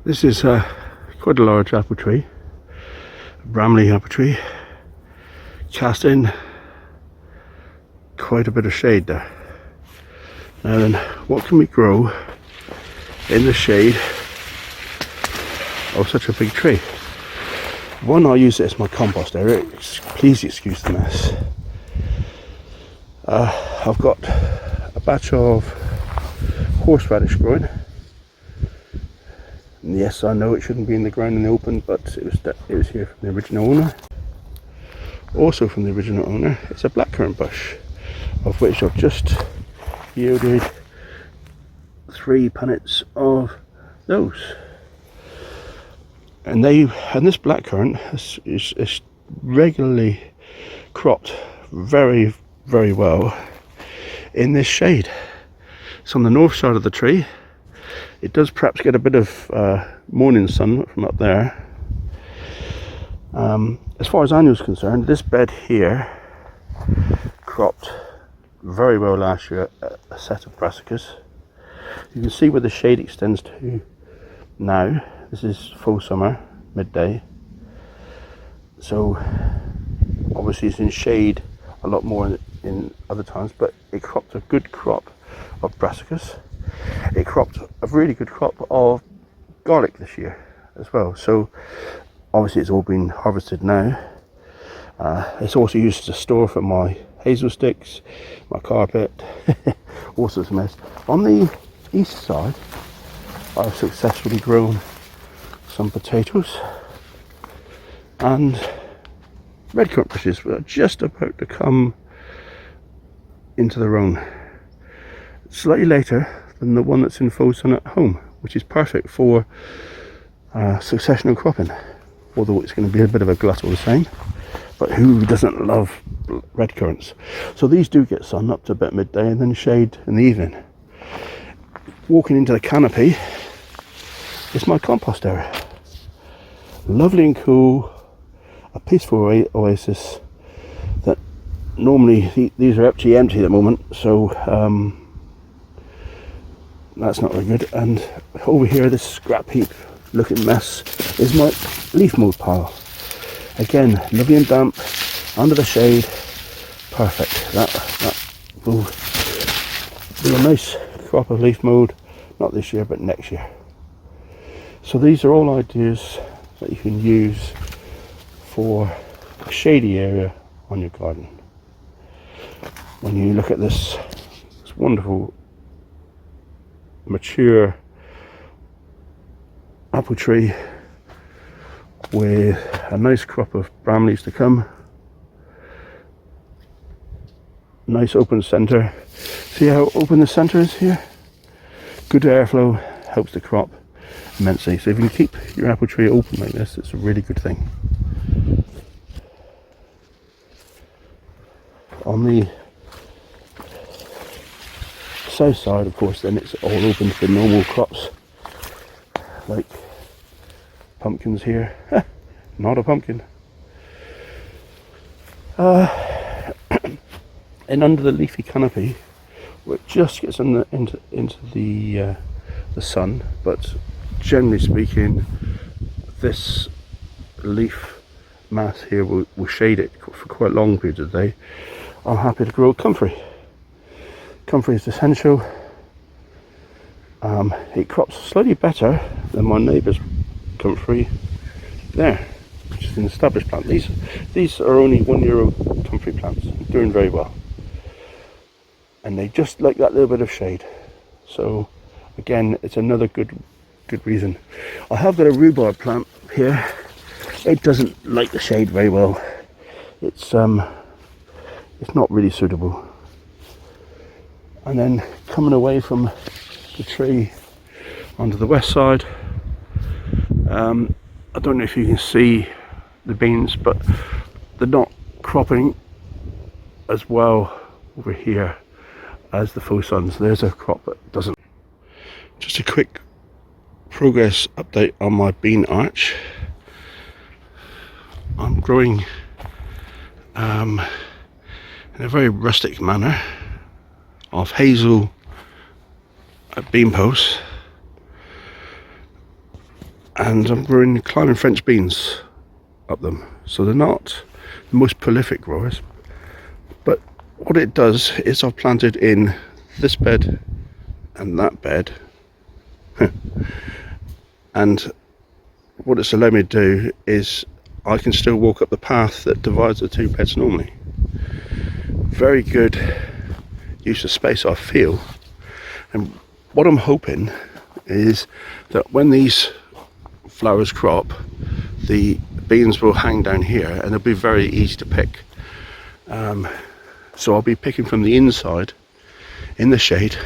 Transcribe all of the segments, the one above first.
This is quite a large apple tree, a Bramley apple tree, cast in quite a bit of shade there. Now then, what can we grow in the shade of such a big tree? One, I'll use it as my compost area. Please excuse the mess. I've got a batch of horseradish growing. And yes, I know it shouldn't be in the ground in the open, but it was here from the original owner. Also from the original owner is a blackcurrant bush, of which I've just yielded 3 punnets of those. And this blackcurrant is regularly cropped very, very well in this shade. It's on the north side of the tree. It does perhaps get a bit of morning sun from up there. As far as annual's concerned, this bed here cropped very well last year, a set of Brassicas. You can see where the shade extends to now. This is full summer, midday. So obviously it's in shade a lot more in other times, but it cropped a good crop of Brassicas. It cropped a really good crop of garlic this year as well. So obviously it's all been harvested now. It's also used as a store for my hazel sticks, my carpet, all sorts of mess. On the east side, I've successfully grown some potatoes and red currant bushes that are just about to come into their own. Slightly later than the one that's in full sun at home, which is perfect for successional cropping, although it's going to be a bit of a glut all the same. But who doesn't love red currants? So these do get sun up to about midday and then shade in the evening. Walking into the canopy is my compost area. Lovely and cool, a peaceful oasis that normally these are empty at the moment, so that's not very good. And over here, this scrap heap looking mess is my leaf mold pile. Again, lovely and damp, under the shade, perfect. That will be a nice crop of leaf mold, not this year but next year. So these are all ideas that you can use for a shady area on your garden. When you look at this wonderful mature apple tree with a nice crop of bramleys to come, nice open centre. See how open the centre is here? Good airflow, helps the crop immensely. So if you can keep your apple tree open like this, it's a really good thing. On the south side, of course, then it's all open to the normal crops, like pumpkins here. Not a pumpkin. And under the leafy canopy, where it just gets into the sun, but generally speaking, this leaf mass here will shade it for quite long periods of the day. I'm happy to grow comfrey. Comfrey is essential. It crops slightly better than my neighbour's comfrey there, which is an established plant. These are only €1 comfrey plants, doing very well, and they just like that little bit of shade. So again, it's another good reason. I have got a rhubarb plant here. It doesn't like the shade very well. It's not really suitable. And then coming away from the tree onto the west side, I don't know if you can see the beans, but they're not cropping as well over here as the full suns. There's a crop that doesn't. Just a quick progress update on my bean arch. I'm growing in a very rustic manner of hazel bean posts and I'm growing climbing French beans up them. So they're not the most prolific growers, but what it does is I've planted in this bed and that bed, and what it's allowed me to do is I can still walk up the path that divides the two beds normally. Very good use of space, I feel. And what I'm hoping is that when these flowers crop, the beans will hang down here and they'll be very easy to pick. So I'll be picking from the inside in the shade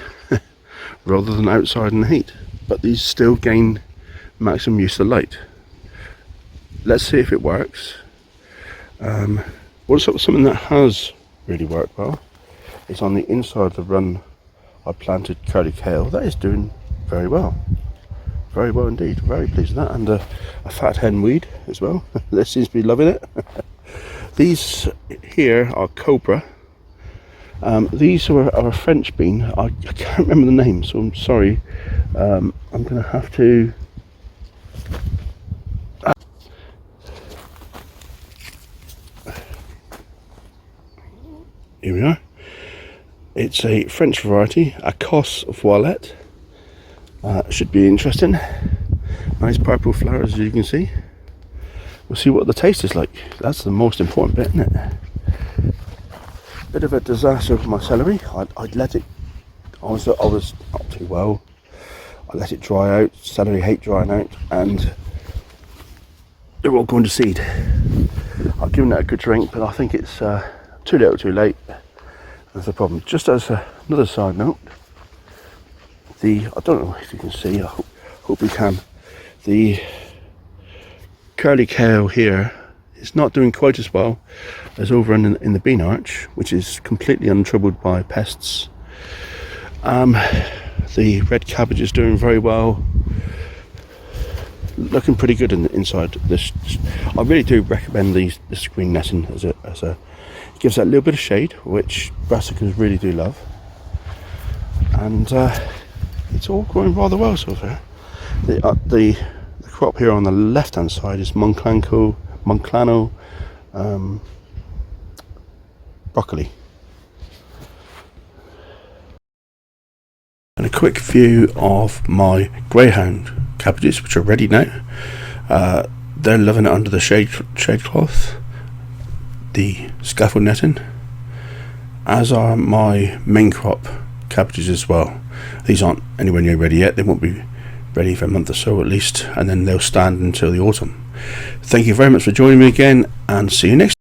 rather than outside in the heat. But these still gain maximum use of light. Let's see if it works. Something that has really worked well is on the inside of the run I planted curly kale. That is doing very well indeed. Very pleased with that. And a fat hen weed as well. That seems to be loving it. These here are cobra. These are a French bean. I can't remember the name, so I'm sorry. I'm going to have to. Here we are. It's a French variety, a Cos Voilette. Should be interesting. Nice purple flowers, as you can see. We'll see what the taste is like. That's the most important bit, isn't it? Bit of a disaster with my celery. I'd let it. I was not too well. I let it dry out. Celery hate drying out, and they're all going to seed. I've given it a good drink, but I think it's too little, too late. That's the problem. Just as another side note, I don't know if you can see. I hope you can. The curly kale here is not doing quite as well as over in the bean arch, which is completely untroubled by pests. The red cabbage is doing very well, looking pretty good inside this. I really do recommend this screen netting as a it gives that little bit of shade, which brassicas really do love, and it's all growing rather well so far. The crop here on the left hand side is Monclano broccoli. And a quick view of my greyhound cabbages, which are ready now. They're loving it under the shade cloth, the scaffold netting, as are my main crop cabbages as well. These aren't anywhere near ready yet. They won't be ready for a month or so at least, and then they'll stand until the autumn. Thank you very much for joining me again, and see you next time.